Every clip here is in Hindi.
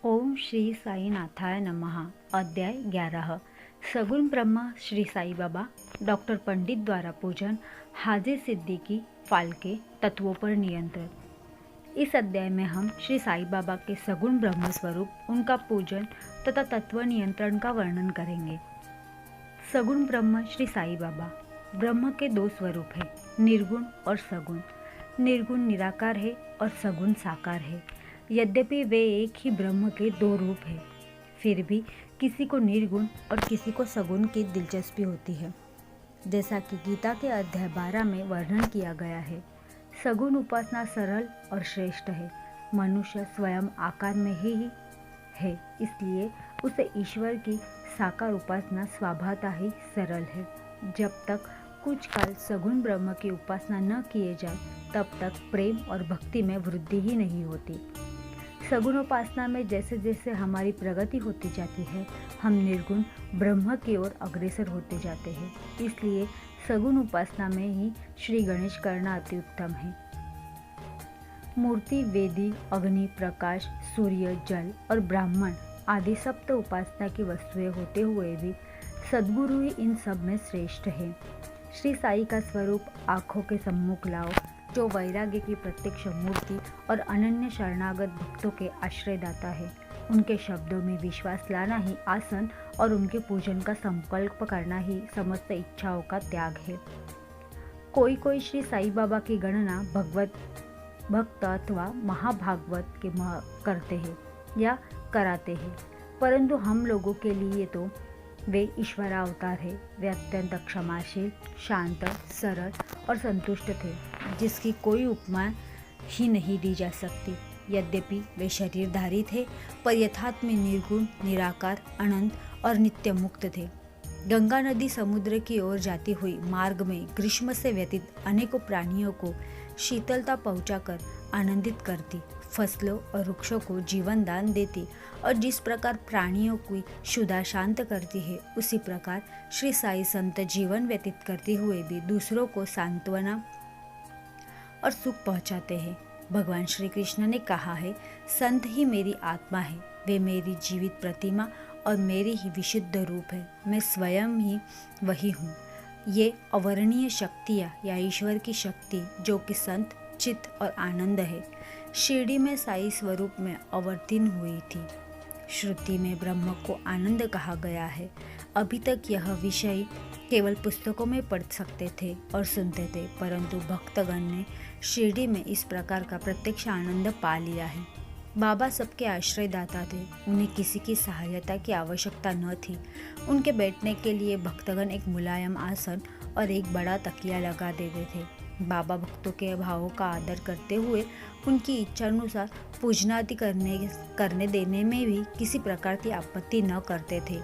ओम श्री साईनाथाय नमः। अध्याय 11। सगुण ब्रह्म श्री साई बाबा डॉक्टर पंडित द्वारा पूजन हाजी सिद्दीकी फाल्के तत्वों पर नियंत्रण। इस अध्याय में हम श्री साई बाबा के सगुण ब्रह्म स्वरूप, उनका पूजन तथा तत्व नियंत्रण का वर्णन करेंगे। सगुण ब्रह्म श्री साई बाबा। ब्रह्म के दो स्वरूप हैं, निर्गुण और सगुण। निर्गुण निराकार है और सगुण साकार है। यद्यपि वे एक ही ब्रह्म के दो रूप हैं, फिर भी किसी को निर्गुण और किसी को सगुण की दिलचस्पी होती है। जैसा कि गीता के अध्याय 12 में वर्णन किया गया है, सगुण उपासना सरल और श्रेष्ठ है। मनुष्य स्वयं आकार में ही है, इसलिए उसे ईश्वर की साकार उपासना स्वभावतः ही सरल है। जब तक कुछ काल सगुण ब्रह्म की उपासना न किए जाए, तब तक प्रेम और भक्ति में वृद्धि ही नहीं होती। सगुण उपासना में जैसे जैसे हमारी प्रगति होती जाती है, हम निर्गुण ब्रह्म की ओर अग्रसर होते जाते हैं। इसलिए सगुण उपासना में ही श्री गणेश करना अति उत्तम है। मूर्ति, वेदी, अग्नि, प्रकाश, सूर्य, जल और ब्राह्मण आदि सप्त उपासना की वस्तुएं होते हुए भी सद्गुरु ही इन सब में श्रेष्ठ है। श्री साई का स्वरूप आँखों के सम्मुख लाओ, जो वैराग्य की प्रत्यक्ष मूर्ति और अनन्य शरणागत भक्तों के आश्रयदाता है। उनके शब्दों में विश्वास लाना ही आसन और उनके पूजन का संकल्प करना ही समस्त इच्छाओं का त्याग है। कोई कोई श्री साई बाबा की गणना भगवत भक्त अथवा महाभागवत के करते हैं या कराते हैं, परंतु हम लोगों के लिए तो वे ईश्वरावतार है। वे अत्यंत क्षमाशील, शांत, सरल और संतुष्ट थे, जिसकी कोई उपमा ही नहीं दी जा सकती। यद्यपि वे शरीरधारी थे, पर यथार्थ में निर्गुण, निराकार, अनंत और नित्य मुक्त थे। गंगा नदी समुद्र की ओर जाती हुई मार्ग में ग्रीष्म से व्यतीत अनेकों प्राणियों को शीतलता पहुंचाकर आनंदित करती, फसलों और वृक्षों को जीवन दान देती और जिस प्रकार प्राणियों की क्षुधा शांत करती है, उसी प्रकार श्री साई संत जीवन व्यतीत करते हुए भी दूसरों को सांत्वना और सुख पहुंचाते हैं। भगवान श्री कृष्ण ने कहा है, संत ही मेरी आत्मा है, वे मेरी जीवित प्रतिमा और मेरी ही विशुद्ध रूप है। मैं स्वयं ही वही हूँ। ये अवर्णीय शक्तियाँ या ईश्वर की शक्ति, जो कि संत, चित्त और आनंद है, शिरडी में साई स्वरूप में अवतीर्ण हुई थी। श्रुति में ब्रह्म को आनंद कहा गया है। अभी तक यह विषय केवल पुस्तकों में पढ़ सकते थे और सुनते थे, परंतु भक्तगण ने शिरडी में इस प्रकार का प्रत्यक्ष आनंद पा लिया है। बाबा सबके आश्रयदाता थे, उन्हें किसी की सहायता की आवश्यकता न थी। उनके बैठने के लिए भक्तगण एक मुलायम आसन और एक बड़ा तकिया लगा देते थे। बाबा भक्तों के भावों का आदर करते हुए उनकी इच्छानुसार पूजनादि करने देने में भी किसी प्रकार की आपत्ति न करते थे।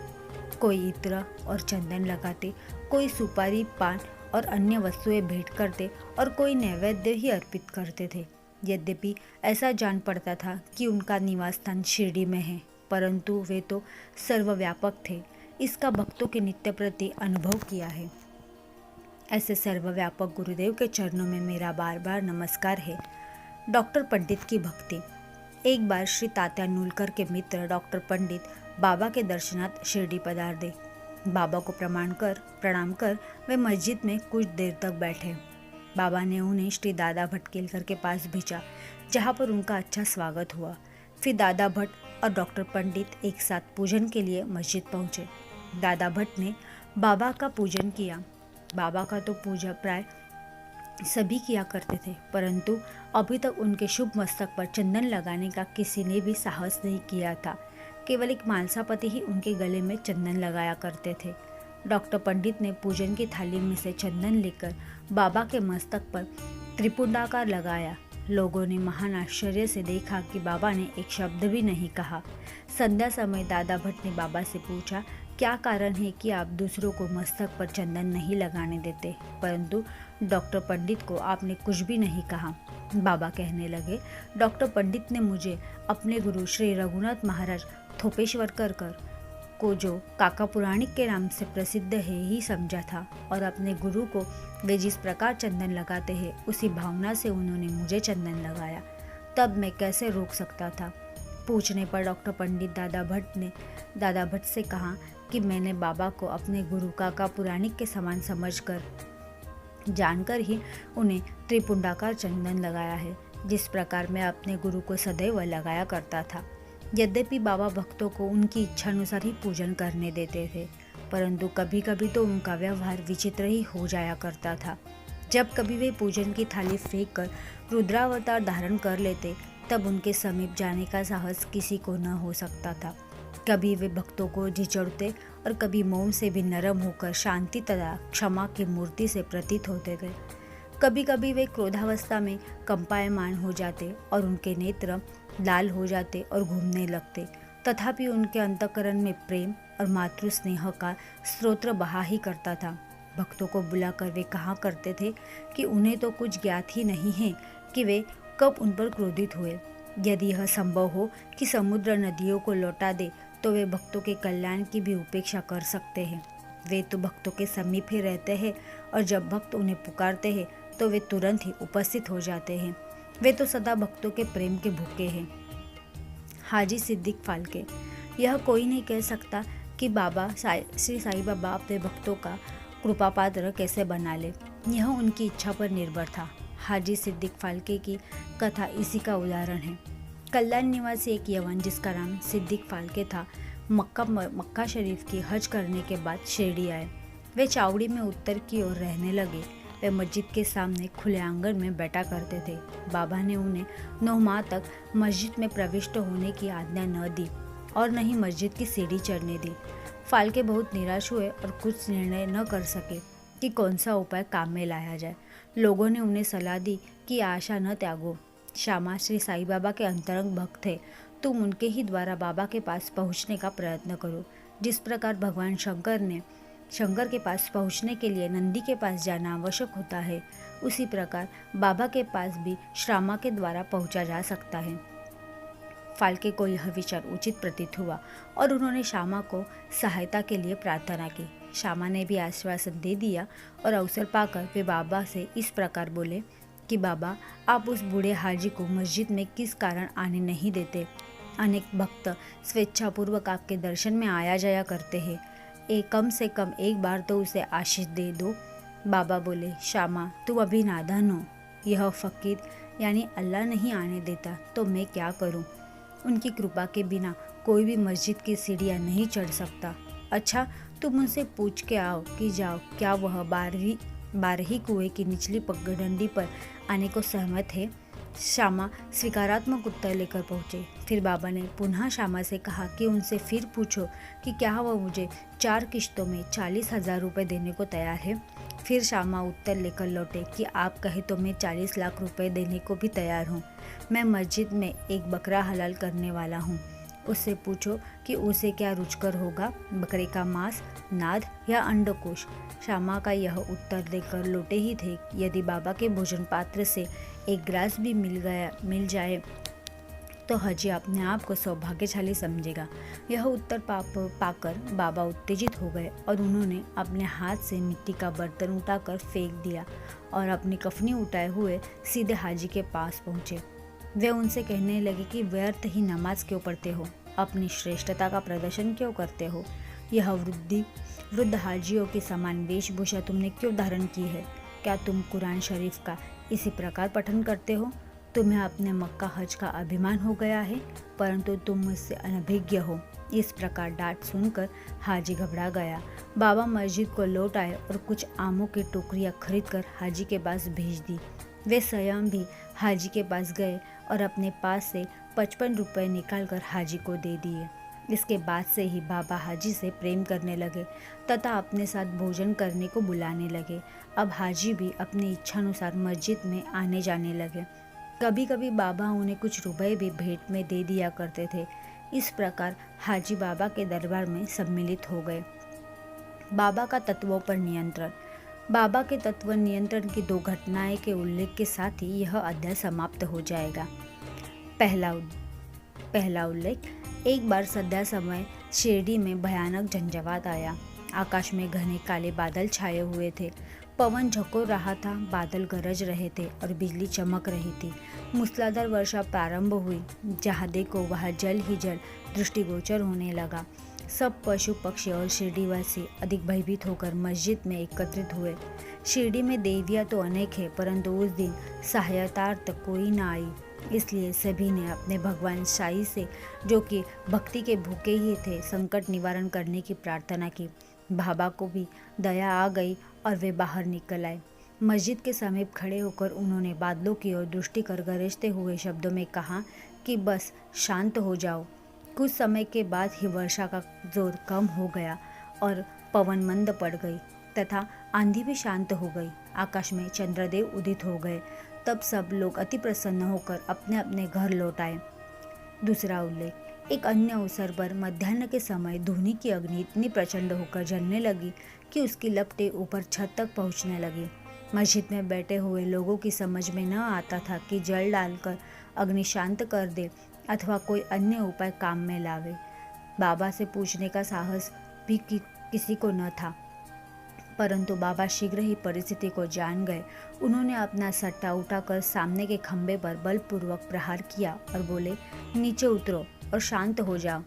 कोई इत्र और चंदन लगाते, कोई सुपारी, पान और अन्य वस्तुएं भेंट करते और कोई नैवेद्य ही अर्पित करते थे। यद्यपि ऐसा जान पड़ता था कि उनका निवास स्थान शिरडी में है, परंतु वे तो सर्वव्यापक थे। इसका भक्तों के नित्य प्रति अनुभव किया है। ऐसे सर्वव्यापक गुरुदेव के चरणों में मेरा बार बार नमस्कार है। डॉक्टर पंडित की भक्ति। एक बार श्री तात्या नूलकर के मित्र डॉक्टर पंडित बाबा के दर्शनार्थ शिरडी पधारे। बाबा को प्रणाम कर वे मस्जिद में कुछ देर तक बैठे। बाबा ने उन्हें श्री दादा भट्ट केलकर के पास भेजा, जहाँ पर उनका अच्छा स्वागत हुआ। फिर दादा भट्ट और डॉक्टर पंडित एक साथ पूजन के लिए मस्जिद पहुँचे। दादा भट्ट ने बाबा का पूजन किया। बाबा का तो पूजा प्राय सभी किया करते थे, परंतु अभी तक उनके शुभ मस्तक पर चंदन लगाने का किसी ने भी साहस नहीं किया था। केवल एक मालसापति ही उनके गले में चंदन लगाया करते थे। डॉक्टर पंडित ने पूजन की थाली में से चंदन लेकर बाबा के मस्तक पर त्रिपुंडाकार लगाया। लोगों ने महान आश्चर्य से देखा कि बाबा ने एक शब्द भी नहीं कहा। संध्या समय दादा भट्ट ने बाबा से पूछा, क्या कारण है कि आप दूसरों को मस्तक पर चंदन नहीं लगाने देते, परंतु डॉक्टर पंडित को आपने कुछ भी नहीं कहा। बाबा कहने लगे, डॉक्टर पंडित ने मुझे अपने गुरु श्री रघुनाथ महाराज थोपेश्वरकर को, जो काका पुराणिक के नाम से प्रसिद्ध है, ही समझा था और अपने गुरु को वे जिस प्रकार चंदन लगाते हैं, उसी भावना से उन्होंने मुझे चंदन लगाया। तब मैं कैसे रोक सकता था। पूछने पर डॉक्टर पंडित दादा भट्ट से कहा कि मैंने बाबा को अपने गुरु काका पुराणिक के समान समझकर जानकर ही उन्हें त्रिपुंडाकार चंदन लगाया है, जिस प्रकार मैं अपने गुरु को सदैव लगाया करता था। यद्यपि बाबा भक्तों को उनकी इच्छानुसार ही पूजन करने देते थे, परंतु कभी कभी तो उनका व्यवहार विचित्र ही हो जाया करता था। जब कभी वे पूजन की थाली फेंक कर रुद्रावतार धारण कर लेते, तब उनके समीप जाने का साहस किसी को न हो सकता था। कभी वे भक्तों को झिझोड़ते और कभी मौन से भी नरम होकर शांति तथा क्षमा की मूर्ति से प्रतीत होते थे। कभी कभी वे क्रोधावस्था में कंपायमान हो जाते और उनके नेत्र लाल हो जाते और घूमने लगते, तथापि उनके अंतःकरण में प्रेम और मातृ स्नेह का स्रोत बहा ही करता था। भक्तों को बुलाकर वे कहा करते थे कि उन्हें तो कुछ ज्ञात ही नहीं है कि वे कब उन पर क्रोधित हुए। यदि यह संभव हो कि समुद्र नदियों को लौटा दे, तो वे भक्तों के कल्याण की भी उपेक्षा कर सकते हैं। वे तो भक्तों के समीप ही रहते हैं और जब भक्त उन्हें पुकारते हैं तो वे तुरंत ही उपस्थित हो जाते हैं। वे तो सदा भक्तों के प्रेम के भूखे हैं। हाजी सिद्दीक फाल्के। यह कोई नहीं कह सकता कि श्री साईं बाबा अपने भक्तों का कृपा पात्र कैसे बना ले, यह उनकी इच्छा पर निर्भर था। हाजी सिद्दीक फाल्के की कथा इसी का उदाहरण है। कल्याण निवासी एक यवन जिसका नाम सिद्दीक फाल्के था, मक्का शरीफ की हज करने के बाद शिरडी आए। वे चावड़ी में उत्तर की ओर रहने लगे। वे मस्जिद के सामने खुले आंगन में बैठा करते थे। बाबा ने उन्हें 9 माह तक मस्जिद में प्रविष्ट होने की आज्ञा न दी और न ही मस्जिद की सीढ़ी चढ़ने दी। फाल्के बहुत निराश हुए और कुछ निर्णय न कर सके कि कौन सा उपाय काम में लाया जाए। लोगों ने उन्हें सलाह दी कि आशा न त्यागो। श्यामा श्री साईं बाबा के अंतरंग भक्त थे, तुम उनके ही द्वारा बाबा के पास पहुंचने का प्रयत्न करो। जिस प्रकार भगवान शंकर के पास पहुंचने के लिए नंदी के पास जाना आवश्यक होता है, उसी प्रकार बाबा के पास भी श्यामा के द्वारा पहुंचा जा सकता है। फाल्के को यह विचार उचित प्रतीत हुआ और उन्होंने श्यामा को सहायता के लिए प्रार्थना की। श्यामा ने भी आश्वासन दे दिया और अवसर पाकर वे बाबा से इस प्रकार बोले कि बाबा, आप उस बूढ़े हाजी को मस्जिद में किस कारण आने नहीं देते? अनेक भक्त स्वेच्छापूर्वक आपके दर्शन में आया जाया करते हैं। कम से कम एक बार तो उसे आशीष दे दो। बाबा बोले, श्यामा तुम अभी नादान हो। यह फकीर यानी अल्लाह नहीं आने देता तो मैं क्या करूं? उनकी कृपा के बिना कोई भी मस्जिद की सीढ़ियां नहीं चढ़ सकता। अच्छा, तुम उनसे पूछ के आओ कि जाओ क्या वह 12 कुएं की निचली पगडंडी पर आने को सहमत है। श्यामा स्वीकारात्मक उत्तर लेकर पहुँचे। फिर बाबा ने पुनः श्यामा से कहा कि उनसे फिर पूछो कि क्या वह मुझे 4 किश्तों में 40,000 रुपये देने को तैयार है। फिर श्यामा उत्तर लेकर लौटे कि आप कहे तो मैं 40 लाख रुपए देने को भी तैयार हूँ। मैं मस्जिद में एक बकरा हलाल करने वाला हूँ। उससे पूछो कि उसे क्या रुचकर होगा, बकरे का मांस, नाद या अंडकोश। श्यामा का यह उत्तर देकर लौटे ही थे। यदि बाबा के भोजन पात्र से एक ग्रास भी मिल जाए तो हाजी अपने आप को सौभाग्यशाली समझेगा। यह उत्तर पाकर बाबा उत्तेजित हो गए और उन्होंने अपने हाथ से मिट्टी का बर्तन उठाकर फेंक दिया और अपनी कफनी उठाए हुए सीधे हाजी के पास पहुँचे। वे उनसे कहने लगे कि व्यर्थ ही नमाज क्यों पढ़ते हो, अपनी श्रेष्ठता का प्रदर्शन क्यों करते हो? यह वृद्ध हाजियों की समान वेशभूषा तुमने क्यों धारण की है? क्या तुम कुरान शरीफ का इसी प्रकार पठन करते हो? तुम्हें अपने मक्का हज का अभिमान हो गया है, परंतु तुम मुझसे अनभिज्ञ हो। इस प्रकार डांट सुनकर हाजी घबरा गया। बाबा मस्जिद को लौट आए और कुछ आमों की टोकरियां खरीदकर हाजी के पास भेज दी। वे स्वयं भी हाजी के पास गए और अपने पास से 55 रुपये निकालकर हाजी को दे दिए। इसके बाद से ही बाबा हाजी से प्रेम करने लगे तथा अपने साथ भोजन करने को बुलाने लगे। अब हाजी भी अपनी इच्छानुसार मस्जिद में आने जाने लगे। कभी कभी बाबा उन्हें कुछ रुपए भी भेंट में दे दिया करते थे। इस प्रकार हाजी बाबा के दरबार में सम्मिलित हो गए। बाबा का तत्वों पर नियंत्रण। बाबा के तत्व नियंत्रण की 2 घटनाएं के उल्लेख के साथ ही यह अध्याय समाप्त हो जाएगा। पहला उल्लेख, एक बार संध्या समय शिरडी में भयानक झंझावात आया। आकाश में घने काले बादल छाए हुए थे। पवन झकोर रहा था, बादल गरज रहे थे और बिजली चमक रही थी। मूसलाधार वर्षा प्रारंभ हुई। जहाँ देखो वहाँ जल ही जल दृष्टिगोचर होने लगा। सब पशु पक्षी और शिरडीवासी अधिक भयभीत होकर मस्जिद में एकत्रित हुए। शिरडी में देवियाँ तो अनेक है, परंतु उस दिन सहायतार्थ कोई न आई। इसलिए सभी ने अपने भगवान साईं से, जो कि भक्ति के भूखे ही थे, संकट निवारण करने की प्रार्थना की। बाबा को भी दया आ गई और वे बाहर निकल आए। मस्जिद के समीप खड़े होकर उन्होंने बादलों की ओर दृष्टि कर गरजते हुए शब्दों में कहा कि बस शांत हो जाओ। कुछ समय के बाद ही वर्षा का जोर कम हो गया और पवन मंद पड़ गई तथा आंधी भी शांत हो गई। आकाश में चंद्रदेव उदित हो गए। तब सब लोग अति प्रसन्न होकर अपने अपने घर लौट आए। दूसरा उल्लेख, एक अन्य अवसर पर मध्याह्न के समय धूनी की अग्नि इतनी प्रचंड होकर जलने लगी कि उसकी लपटें ऊपर छत तक पहुंचने लगी। मस्जिद में बैठे हुए लोगों की समझ में न आता था कि जल डालकर अग्नि शांत कर दे अथवा कोई अन्य उपाय काम में लावे। बाबा से पूछने का साहस भी किसी को न था, परंतु बाबा शीघ्र ही परिस्थिति को जान गए। उन्होंने अपना सट्टा उठाकर सामने के खंभे पर बलपूर्वक प्रहार किया और बोले, नीचे उतरो और शांत हो जाओ।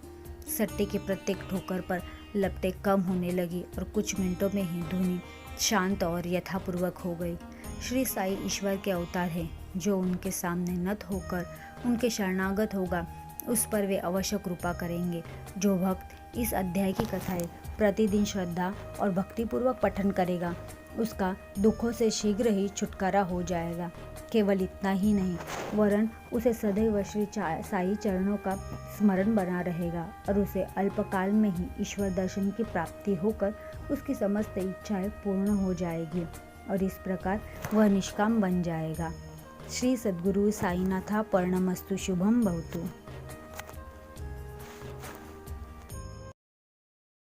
सट्टे के प्रत्येक ठोकर पर लपटें कम होने लगी और कुछ मिनटों में ही धुनी शांत और यथापूर्वक हो गई। श्री साई ईश्वर के अवतार हैं। जो उनके सामने नत होकर उनके शरणागत होगा, उस पर वे अवश्य कृपा करेंगे। जो भक्त इस अध्याय की कथाएं प्रतिदिन श्रद्धा और भक्तिपूर्वक पठन करेगा, उसका दुखों से शीघ्र ही छुटकारा हो जाएगा। केवल इतना ही नहीं, वरन उसे सदैव श्री साई चरणों का स्मरण बना रहेगा और उसे अल्पकाल में ही ईश्वर दर्शन की प्राप्ति होकर उसकी समस्त इच्छाएं पूर्ण हो जाएगी और इस प्रकार वह निष्काम बन जाएगा। श्री सद्गुरु साईनाथा पर्णमस्तु शुभम भवतु।